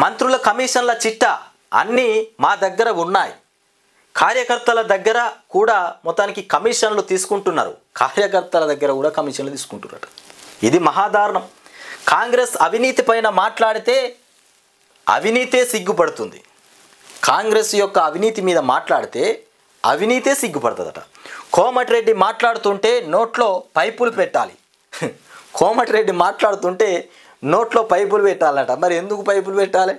మంత్రుల కమిషన్ల చిట్టా అన్నీ మా దగ్గర ఉన్నాయి. కార్యకర్తల దగ్గర కూడా మొత్తానికి కమిషన్లు తీసుకుంటున్నారు. కార్యకర్తల దగ్గర కూడా కమిషన్లు తీసుకుంటున్నారు. ఇది మహాదారుణం. కాంగ్రెస్ అవినీతి పైన మాట్లాడితే అవినీతే సిగ్గుపడుతుంది. కాంగ్రెస్ యొక్క అవినీతి మీద మాట్లాడితే అవినీతే సిగ్గుపడుతుందట. కోమటిరెడ్డి మాట్లాడుతుంటే నోట్లో పైపులు పెట్టాలి. కోమటిరెడ్డి మాట్లాడుతుంటే నోట్లో పైపులు పెట్టాలట. మరి ఎందుకు పైపులు పెట్టాలి?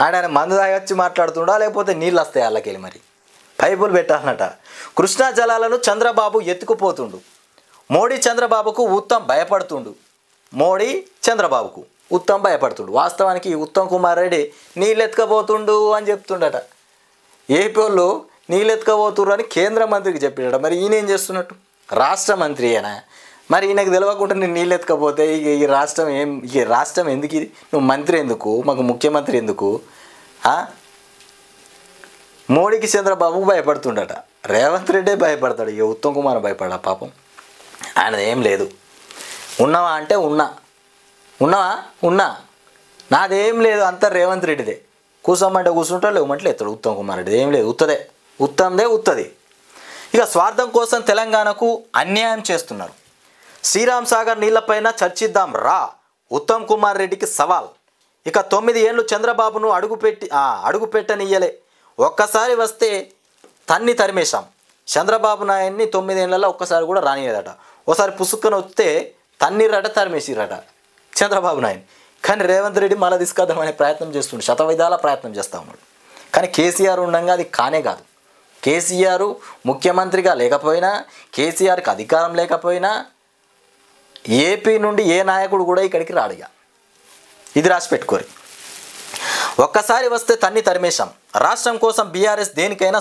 ఆయన మందు తాగొచ్చి మాట్లాడుతుండా లేకపోతే నీళ్ళు వస్తాయి వాళ్ళకెళ్ళి? మరి పైపులు పెట్టాలన్నట. కృష్ణా జలాలను చంద్రబాబు ఎత్తుకుపోతుండు. మోడీ చంద్రబాబుకు ఉత్తమ్ భయపడుతుండు. మోడీ చంద్రబాబుకు ఉత్తమ్ భయపడుతుండు. వాస్తవానికి ఉత్తమ్ కుమార్ రెడ్డి నీళ్ళు ఎత్తుకపోతుండు అని చెప్తుండట. ఏపీ వాళ్ళు నీళ్ళు ఎత్తుకపోతుర్రు అని కేంద్ర మంత్రికి చెప్పాడట. మరి ఈయన ఏం చేస్తున్నట్టు? రాష్ట్ర మంత్రి అయినా మరి ఈయనకు తెలియకుండా నేను నీళ్ళు ఎత్తుకపోతే ఈ రాష్ట్రం ఎందుకు? ఇది నువ్వు మంత్రి ఎందుకు? మాకు ముఖ్యమంత్రి ఎందుకు? మోడీకి చంద్రబాబుకు భయపడుతుండట. రేవంత్ రెడ్డే భయపడతాడు. ఇక ఉత్తమ్ కుమార్ భయపడా? పాపం ఆయనది ఏం లేదు. ఉన్నావా అంటే ఉన్నావా నాదేం లేదు, అంతా రేవంత్ రెడ్డిదే. కూర్చోమంటే కూర్చుంటా, లేవమంటే ఎత్తాడు. ఉత్తమ్ కుమార్ రెడ్డిది ఏం లేదు, ఉత్తది. ఇక స్వార్థం కోసం తెలంగాణకు అన్యాయం చేస్తున్నారు. శ్రీరామ్ సాగర్ నీళ్లపైన చర్చిద్దాం రా, ఉత్తమ్ కుమార్ రెడ్డికి సవాల్. ఇక 9 ఏళ్ళు చంద్రబాబును అడుగు పెట్టనియ్యలే, ఒక్కసారి వస్తే తన్ని తరిమేశాం. చంద్రబాబు నాయుడిని 9 ఏళ్లలో ఒక్కసారి కూడా రానియదట. ఒకసారి పుసుక్కన వస్తే తన్నీరట, తరిమేసిరట చంద్రబాబు నాయుడు. కానీ రేవంత్ రెడ్డి మళ్ళీ తీసుకొద్దామనే ప్రయత్నం చేస్తుండే, శతవిధాల ప్రయత్నం చేస్తూ ఉన్నాడు. కానీ కేసీఆర్ ఉండగా అది కానే కాదు. కేసీఆర్ ముఖ్యమంత్రిగా లేకపోయినా, కేసీఆర్కి అధికారం లేకపోయినా ఏపీ నుండి ఏ నాయకుడు కూడా ఇక్కడికి రాడుగా. ఇది రాసి పెట్టుకోరు. ఒక్కసారి వస్తే తన్ని తరిమేశాం. రాష్ట్రం కోసం బీఆర్ఎస్ దేనికైనా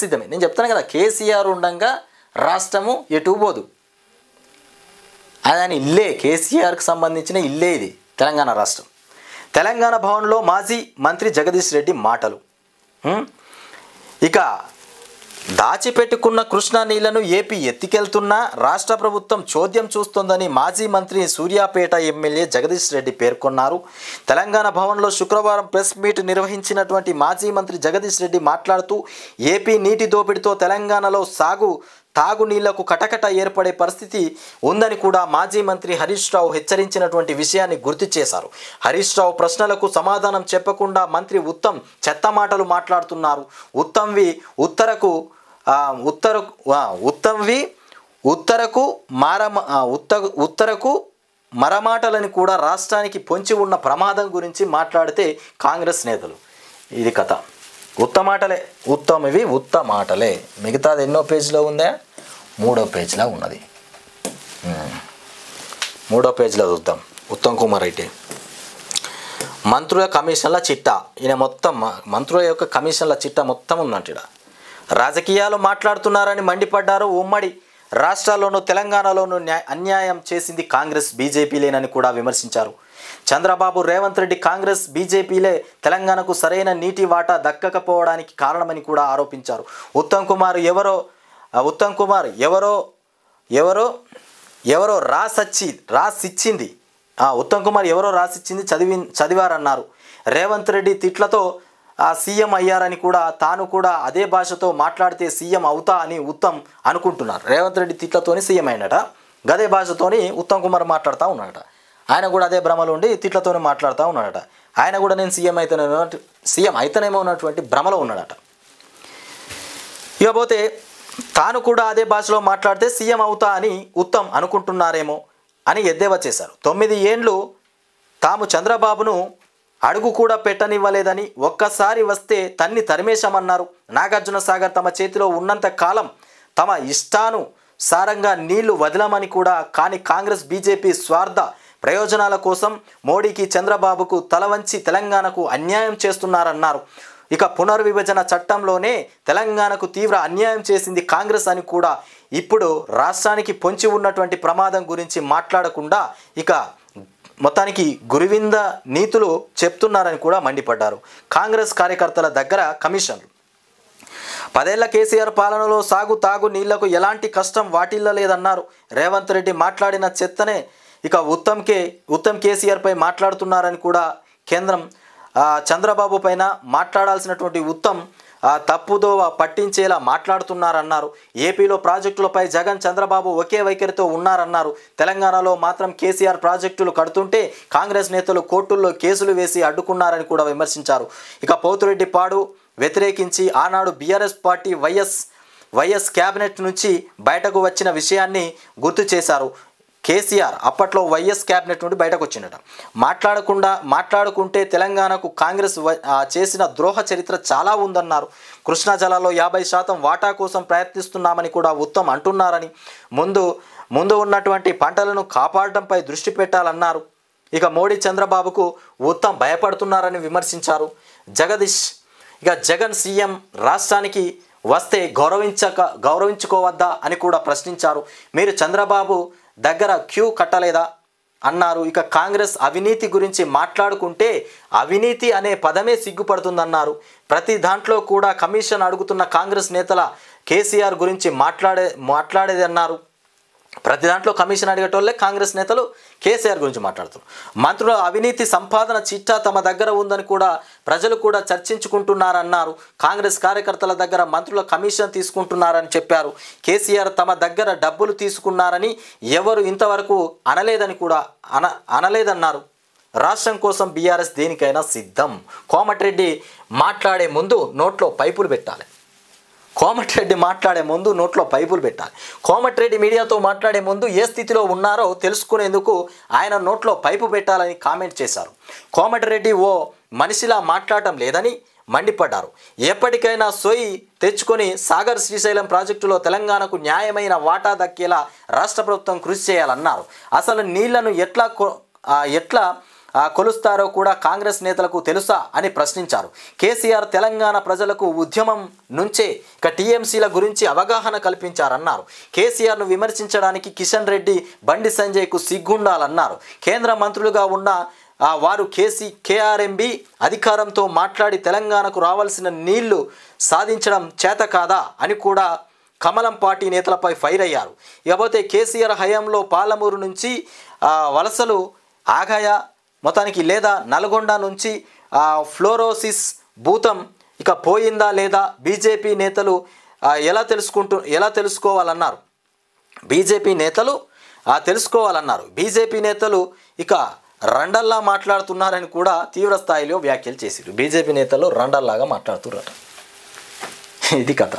సిద్ధమే. నేను చెప్తాను కదా, కేసీఆర్ ఉండగా రాష్ట్రము ఎటు పోదు. అదని ఇల్లే, కేసీఆర్కి సంబంధించిన ఇల్లే ఇది తెలంగాణ రాష్ట్రం. తెలంగాణ భవన్లో మాజీ మంత్రి జగదీష్ రెడ్డి మాటలు. ఇక దాచిపెట్టుకున్న కృష్ణా నీళ్లను ఏపీ ఎత్తికెళ్తున్నా రాష్ట్ర ప్రభుత్వం చోద్యం చూస్తోందని మాజీ మంత్రి సూర్యాపేట ఎమ్మెల్యే జగదీష్ రెడ్డి పేర్కొన్నారు. తెలంగాణ భవన్లో శుక్రవారం ప్రెస్ మీట్ నిర్వహించినటువంటి మాజీ మంత్రి జగదీష్ రెడ్డి మాట్లాడుతూ ఏపీ నీటి దోపిడీతో తెలంగాణలో తాగునీళ్లకు కటకట ఏర్పడే పరిస్థితి ఉందని కూడా మాజీ మంత్రి హరీష్ రావు హెచ్చరించినటువంటి విషయాన్ని గుర్తు చేశారు. హరీష్ రావు ప్రశ్నలకు సమాధానం చెప్పకుండా మంత్రి ఉత్తమ్ చెత్త మాటలు మాట్లాడుతున్నారు. ఉత్తరకు మరమాటలని కూడా రాష్ట్రానికి పొంచి ఉన్న ప్రమాదం గురించి మాట్లాడితే కాంగ్రెస్ నేతలు. ఇది కథ. ఉత్తమాటలే. మిగతాది ఎన్నో పేజీలో ఉందా? 3వ పేజీలో ఉన్నది. 3వ పేజీలో చూద్దాం. ఉత్తమ్ కుమార్ రెడ్డి మంత్రుల కమిషన్ల చిట్టా. ఈయన మొత్తం మంత్రుల యొక్క కమిషన్ల చిట్టా మొత్తం ఉందంట. రాజకీయాలు మాట్లాడుతున్నారని మండిపడ్డారు. ఉమ్మడి రాష్ట్రాల్లోనూ తెలంగాణలోనూ అన్యాయం చేసింది కాంగ్రెస్, బీజేపీలేనని కూడా విమర్శించారు. చంద్రబాబు, రేవంత్ రెడ్డి, కాంగ్రెస్, బీజేపీలే తెలంగాణకు సరైన నీటి వాటా దక్కకపోవడానికి కారణమని కూడా ఆరోపించారు. ఉత్తమ్ కుమార్ ఎవరో రాసిచ్చింది చదివారన్నారు. రేవంత్ రెడ్డి తిట్లతో సీఎం అయ్యారని కూడా, తాను కూడా అదే భాషతో మాట్లాడితే సీఎం అవుతా అని ఉత్తమ్ అనుకుంటున్నారు. రేవంత్ రెడ్డి తిట్లతోని సీఎం అయినట, గదే భాషతోని ఉత్తమ్ కుమార్ మాట్లాడుతూ ఉన్నాడట. ఆయన కూడా అదే భ్రమలో ఉండి తిట్లతోనే మాట్లాడుతూ ఉన్నాడట. ఆయన కూడా నేను సీఎం అయితేనేమో ఉన్నటువంటి భ్రమలో ఉన్నాడట. ఇకపోతే తాను కూడా అదే భాషలో మాట్లాడితే సీఎం అవుతా అని ఉత్తమ్ అనుకుంటున్నారేమో అని ఎద్దేవా చేశారు. 9 ఏళ్ళు తాము చంద్రబాబును అడుగు కూడా పెట్టనివ్వలేదని, ఒక్కసారి వస్తే తన్ని తరిమేశామన్నారు. నాగార్జున సాగర్ తమ చేతిలో ఉన్నంత కాలం తమ ఇష్టానుసారంగా నీళ్లు వదలమని కూడా, కానీ కాంగ్రెస్, బీజేపీ స్వార్థ ప్రయోజనాల కోసం మోడీకి, చంద్రబాబుకు తలవంచి తెలంగాణకు అన్యాయం చేస్తున్నారన్నారు. ఇక పునర్విభజన చట్టంలోనే తెలంగాణకు తీవ్ర అన్యాయం చేసింది కాంగ్రెస్ అని కూడా, ఇప్పుడు రాష్ట్రానికి పొంచి ఉన్నటువంటి ప్రమాదం గురించి మాట్లాడకుండా ఇక మొత్తానికి గురువింద నీతులు చెప్తున్నారని కూడా మండిపడ్డారు. కాంగ్రెస్ కార్యకర్తల దగ్గర కమిషన్లు. 10 ఏళ్ల కేసీఆర్ పాలనలో తాగు నీళ్లకు ఎలాంటి కష్టం వాటిల్లలేదన్నారు. రేవంత్ రెడ్డి మాట్లాడిన చెత్తనే ఇక ఉత్తమ్ కేసీఆర్పై మాట్లాడుతున్నారని కూడా కేంద్రం చంద్రబాబు పైన మాట్లాడాల్సినటువంటి ఉత్తమ్ తప్పుదోవ పట్టించేలా మాట్లాడుతున్నారన్నారు. ఏపీలో ప్రాజెక్టులపై జగన్ చంద్రబాబు ఒకే వైఖరితో ఉన్నారన్నారు. తెలంగాణలో మాత్రం కేసీఆర్ ప్రాజెక్టులు కడుతుంటే కాంగ్రెస్ నేతలు కోర్టుల్లో కేసులు వేసి అడ్డుకున్నారని కూడా విమర్శించారు. ఇక పోతురెడ్డి పాడు వ్యతిరేకించి ఆనాడు బీఆర్ఎస్ పార్టీ వైఎస్ క్యాబినెట్ నుంచి బయటకు వచ్చిన విషయాన్ని గుర్తు చేశారు. కేసీఆర్ అప్పట్లో వైఎస్ క్యాబినెట్ నుండి బయటకు వచ్చిందట. మాట్లాడుకుంటే తెలంగాణకు కాంగ్రెస్ చేసిన ద్రోహ చరిత్ర చాలా ఉందన్నారు. కృష్ణా జలాల్లో 50% వాటా కోసం ప్రయత్నిస్తున్నామని కూడా ఉత్తమ్ అంటున్నారని, ముందు ఉన్నటువంటి పంటలను కాపాడడంపై దృష్టి పెట్టాలన్నారు. ఇక మోడీ చంద్రబాబుకు ఉత్తమ్ భయపడుతున్నారని విమర్శించారు. జగన్ సీఎం రాష్ట్రానికి వస్తే గౌరవించుకోవద్దా అని కూడా ప్రశ్నించారు. మీరు చంద్రబాబు దగ్గర క్యూ కట్టలేదా అన్నారు. ఇక కాంగ్రెస్ అవినీతి గురించి మాట్లాడుకుంటే అవినీతి అనే పదమే సిగ్గుపడుతుందన్నారు. ప్రతి దాంట్లో కూడా కమిషన్ అడుగుతున్న కాంగ్రెస్ నేతల కేసీఆర్ గురించి మాట్లాడేది అన్నారు. ప్రతి దాంట్లో కమిషన్ అడిగేటోళ్ళే కాంగ్రెస్ నేతలు కేసీఆర్ గురించి మాట్లాడుతున్నారు. మంత్రుల అవినీతి సంపాదన చిట్టా తమ దగ్గర ఉందని కూడా ప్రజలు కూడా చర్చించుకుంటున్నారన్నారు. కాంగ్రెస్ కార్యకర్తల దగ్గర మంత్రుల కమిషన్ తీసుకుంటున్నారని చెప్పారు. కేసీఆర్ తమ దగ్గర డబ్బులు తీసుకున్నారని ఎవరు ఇంతవరకు అనలేదన్నారు. రాష్ట్రం కోసం బీఆర్ఎస్ దేనికైనా సిద్ధం. కోమటిరెడ్డి మాట్లాడే ముందు నోట్లో పైపులు పెట్టాలి. కోమటిరెడ్డి మీడియాతో మాట్లాడే ముందు ఏ స్థితిలో ఉన్నారో తెలుసుకునేందుకు ఆయన నోట్లో పైపు పెట్టాలని కామెంట్ చేశారు. కోమటిరెడ్డి ఓ మనిషిలా మాట్లాడటం లేదని మండిపడ్డారు. ఎప్పటికైనా సోయి తెచ్చుకొని సాగర్ శ్రీశైలం ప్రాజెక్టులో తెలంగాణకు న్యాయమైన వాటా దక్కేలా రాష్ట్ర ప్రభుత్వం కృషి చేయాలన్నారు. అసలు నీళ్లను ఎట్లా కొలుస్తారో కూడా కాంగ్రెస్ నేతలకు తెలుసా అని ప్రశ్నించారు. కేసీఆర్ తెలంగాణ ప్రజలకు ఉద్యమం నుంచే ఇక టీఎంసీల గురించి అవగాహన కల్పించారన్నారు. కేసీఆర్ను విమర్శించడానికి కిషన్ రెడ్డి, బండి సంజయ్కు సిగ్గుండాలన్నారు. కేంద్ర మంత్రులుగా ఉన్న వారు కేఆర్ఎంబి అధికారంతో మాట్లాడి తెలంగాణకు రావాల్సిన నీళ్లు సాధించడం చేత కాదా అని కూడా కమలం పార్టీ నేతలపై ఫైర్ అయ్యారు. ఇకపోతే కేసీఆర్ హయాంలో పాలమూరు నుంచి వలసలు ఆగాయా మొత్తానికి, లేదా నల్గొండ నుంచి ఫ్లోరోసిస్ భూతం ఇక పోయిందా లేదా బీజేపీ నేతలు ఎలా తెలుసుకోవాలన్నారు. బీజేపీ నేతలు ఇక రండల్లా మాట్లాడుతున్నారని కూడా తీవ్ర స్థాయిలో వ్యాఖ్యలు చేశారు. బీజేపీ నేతలు రండల్లాగా మాట్లాడుతున్నారు. ఇది కథ.